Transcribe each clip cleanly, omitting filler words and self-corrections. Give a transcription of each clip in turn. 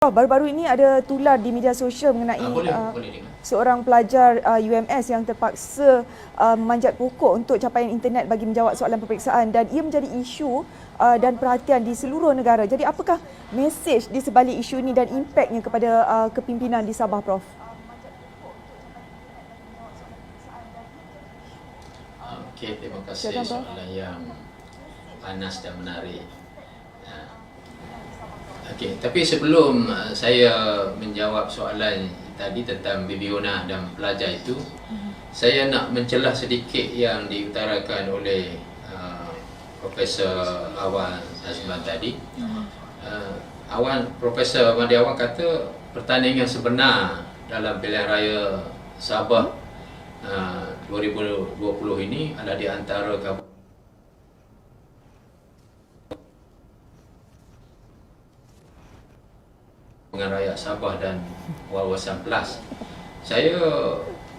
Baru-baru ini ada tular di media sosial mengenai seorang pelajar UMS yang terpaksa memanjat pokok untuk capaian internet bagi menjawab soalan peperiksaan, dan ia menjadi isu dan perhatian di seluruh negara. Jadi apakah mesej di sebalik isu ini dan impaknya kepada kepimpinan di Sabah, Prof? Okey, terima kasih. Soalan yang panas dan menarik. Okey, tapi sebelum saya menjawab soalan tadi tentang Bibi Ona dan pelajar itu, saya nak mencelah sedikit yang diutarakan oleh Profesor Awan Azman tadi. Profesor Madi Awan kata pertandingan sebenar dalam pilihan raya Sabah 2020 ini adalah di antara Gabungan Rakyat Sabah dan Wawasan Plus. Saya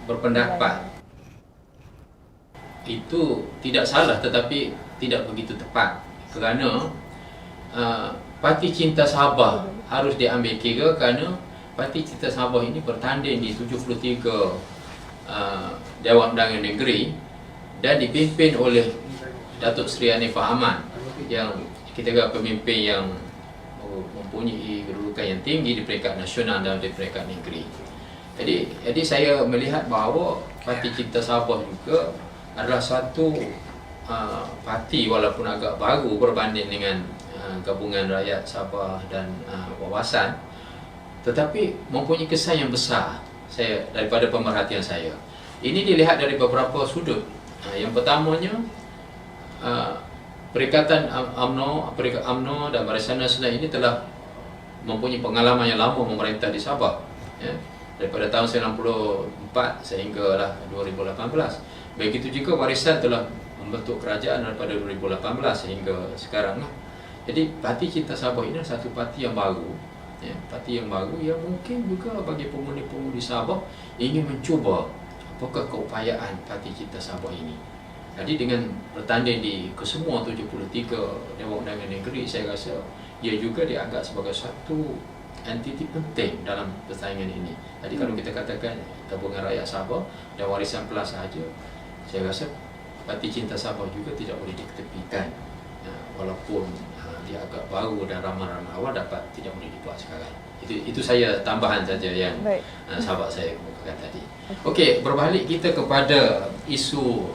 berpendapat itu tidak salah tetapi tidak begitu tepat, kerana Parti Cinta Sabah harus diambil kira, kerana Parti Cinta Sabah ini bertanding di 73 Dewan Undangan Negeri dan dipimpin oleh Datuk Seri Hanifah Ahmad yang kita kira pemimpin yang mempunyai kedudukan yang tinggi di peringkat nasional dan di peringkat negeri. Jadi saya melihat bahawa Parti Cinta Sabah juga adalah satu parti walaupun agak baru berbanding dengan Gabungan Rakyat Sabah dan Wawasan, tetapi mempunyai kesan yang besar daripada pemerhatian saya. Ini dilihat dari beberapa sudut. Yang pertamanya, Perikatan UMNO dan Barisan Nasional ini telah mempunyai pengalaman yang lama memerintah di Sabah, daripada tahun 94 sehinggalah 2018. Begitu juga Barisan telah membentuk kerajaan daripada 2018 sehingga sekarang. Jadi Parti Cinta Sabah ini adalah satu parti yang baru, parti yang baru yang mungkin juga bagi pengundi-pengundi Sabah ingin mencuba apakah keupayaan Parti Cinta Sabah ini. Jadi dengan bertanding di kesemua 73 Dewan Undangan Negeri, saya rasa ia juga dianggap sebagai satu entiti penting dalam persaingan ini. Jadi kalau kita katakan Gabungan Rakyat Sabah dan Warisan Plus sahaja, saya rasa Parti Cinta Sabah juga tidak boleh diketepikan, walaupun dia agak baru dan ramai-ramai awal dapat tidak boleh dibuat sekarang. Itu saya tambahan saja yang sahabat saya kemukakan tadi. Okey, berbalik kita kepada isu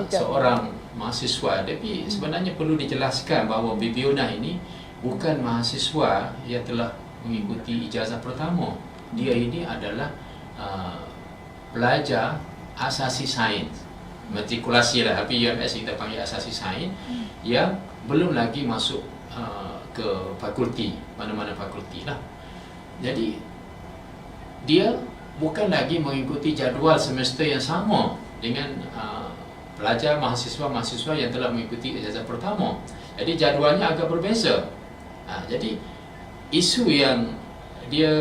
seorang mahasiswa. Tapi sebenarnya perlu dijelaskan bahawa Bibi Ona ini bukan mahasiswa yang telah mengikuti ijazah pertama. Dia ini adalah pelajar asasi sains, matrikulasi lah, tapi UMS kita panggil asasi sains, yang belum lagi masuk ke fakulti, mana-mana fakulti lah. Jadi dia bukan lagi mengikuti jadual semester yang sama dengan pelajar mahasiswa-mahasiswa yang telah mengikuti ijazah pertama. Jadi jadualnya agak berbeza. Jadi isu yang dia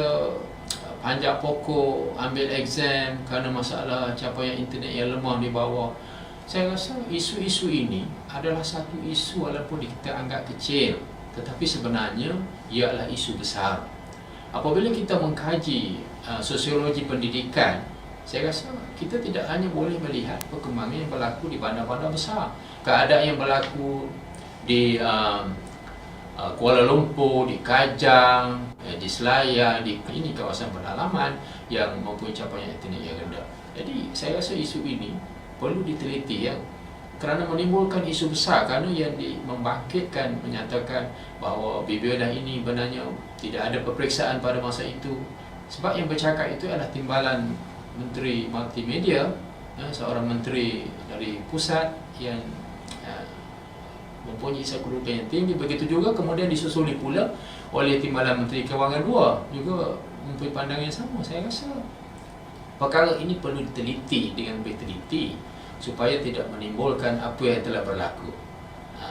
panjat pokok, ambil exam kerana masalah capaian internet yang lemah di bawah, saya rasa isu-isu ini adalah satu isu walaupun kita anggap kecil, tetapi sebenarnya ia adalah isu besar. Apabila kita mengkaji sosiologi pendidikan, saya rasa kita tidak hanya boleh melihat perkembangan yang berlaku di bandar-bandar besar, keadaan yang berlaku di Kuala Lumpur, di Kajang, di Selayar, di ini kawasan pedalaman yang mempunyai capaian internet yang rendah. Jadi saya rasa isu ini perlu diteliti, kerana menimbulkan isu besar, kerana yang membangkitkan, menyatakan bahawa Bibi Ona ini benarnya tidak ada peperiksaan pada masa itu. Sebab yang bercakap itu adalah timbalan Menteri Multimedia, seorang menteri dari pusat yang mempunyai kedudukan yang tinggi. Begitu juga kemudian disusuli pula oleh timbalan Menteri Kewangan 2 juga mempunyai pandangan yang sama. Saya rasa perkara ini perlu diteliti dengan lebih teliti supaya tidak menimbulkan apa yang telah berlaku.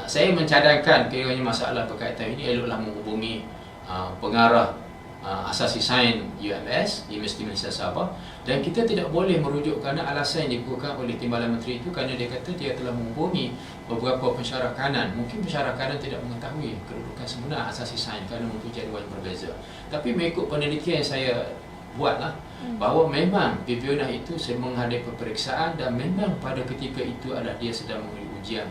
Saya mencadangkan kiranya masalah berkaitan ini eloklah menghubungi pengarah asasi sains UMS di Universiti Malaysia Sabah, dan kita tidak boleh merujuk kerana alasan yang dikemukakan oleh Timbalan Menteri itu kerana dia kata dia telah menghubungi beberapa pensyarah kanan. Mungkin pensyarah kanan tidak mengetahui kedudukan sebenar asasi sains kerana mempunyai jadual yang berbeza. Tapi mengikut penelitian yang saya buatlah, bahawa memang Bibiona itu sedang menghadapi peperiksaan, dan memang pada ketika itu adalah dia sedang menguji ujian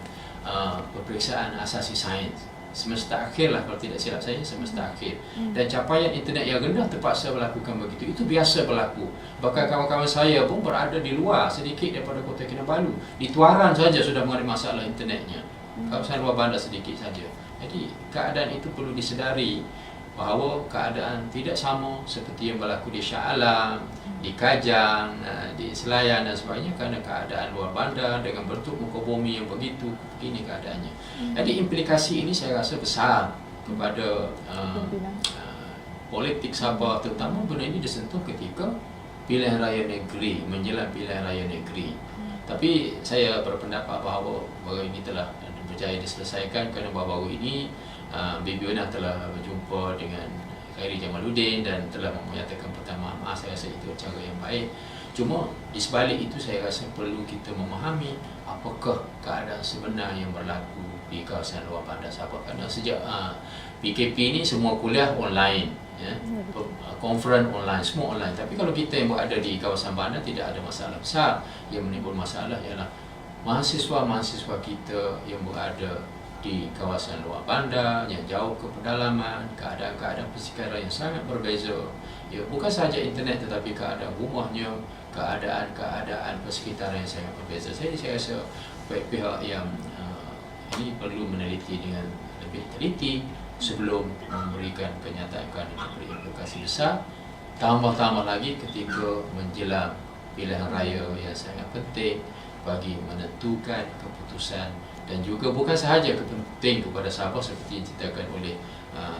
peperiksaan asasi sains semester akhir lah, kalau tidak silap saya semester akhir. Dan capaian internet yang rendah terpaksa melakukan begitu. Itu biasa berlaku. Bahkan kawan-kawan saya pun berada di luar sedikit daripada Kota Kinabalu, di Tuaran saja sudah mengalami masalah internetnya, kawasan luar bandar sedikit saja. Jadi keadaan itu perlu disedari, bahawa keadaan tidak sama seperti yang berlaku di Shah Alam, di Kajang, di Selayar dan sebagainya, kerana keadaan luar bandar dengan bentuk muka bumi yang begitu, begini keadaannya. Jadi implikasi ini saya rasa besar kepada politik Sabah, terutama benda ini disentuh ketika pilihan raya negeri, menjelang pilihan raya negeri. Tapi saya berpendapat bahawa perkara ini telah berjaya diselesaikan, kerana baru-baru ini Bibiona telah berjumpa dengan Khairi Jamaluddin dan telah menyatakan pertama maaf. Saya rasa itu cara yang baik. Cuma di sebalik itu saya rasa perlu kita memahami apakah keadaan sebenar yang berlaku di kawasan luar bandar Sabah. Kerana sejak PKP ini semua kuliah online, ya, conference online, semua online. Tapi kalau kita yang berada di kawasan bandar tidak ada masalah besar. Yang menimbul masalah ialah mahasiswa-mahasiswa kita yang berada di kawasan luar bandar, yang jauh ke pedalaman, keadaan-keadaan persekitaran yang sangat berbeza. Ya, bukan sahaja internet tetapi keadaan rumahnya, keadaan-keadaan persekitaran yang sangat berbeza. Saya rasa pihak yang ini perlu meneliti dengan lebih teliti sebelum memberikan kenyataan yang berimplikasi besar. Tambah-tambah lagi ketika menjelang pilihan raya yang sangat penting bagi menentukan keputusan, dan juga bukan sahaja penting kepada Sabah seperti yang diceritakan oleh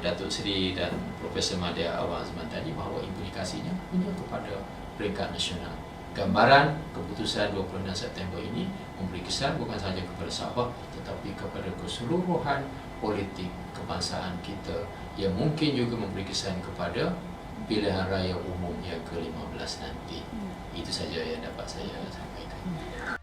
Datuk Seri dan Profesor Madya awal zaman tadi, bahawa implikasinya punya kepada peringkat nasional. Gambaran keputusan 26 September ini memberi kesan bukan sahaja kepada Sabah tetapi kepada keseluruhan politik kebangsaan kita, yang mungkin juga memberi kesan kepada pilihan raya umum yang ke-15 nanti. Itu saja yang dapat saya sampaikan.